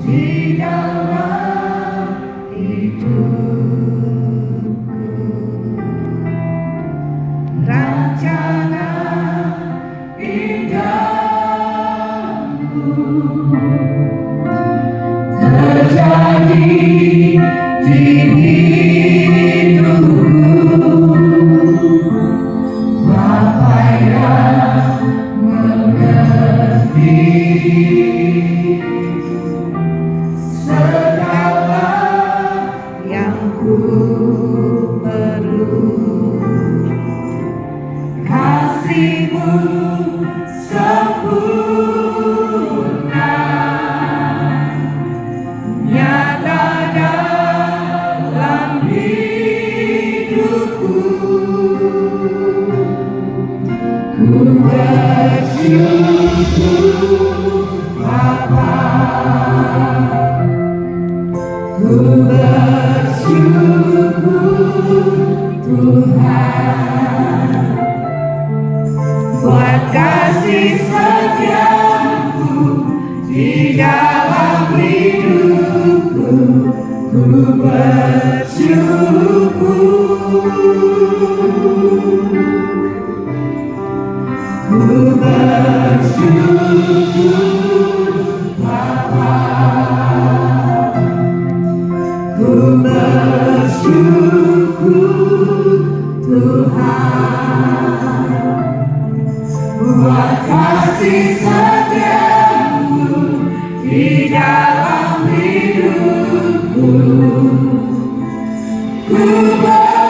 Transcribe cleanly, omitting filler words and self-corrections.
di dalam hidupku, rencana indahmu terjadi di hidupku. Bapa yang mengerti segala yang ku perlu, kasih-Mu sempurna nyata dalam hidupku. Ku bersyukur Bapa, ku bersyukur Tuhan, buat kasih setiamu di dalam hidupku. Ku bersyukur, ku bersyukur Bapa, ku bersyukur Tuhan, buat kasih setiamu di dalam hidupku. Ku bersyukur.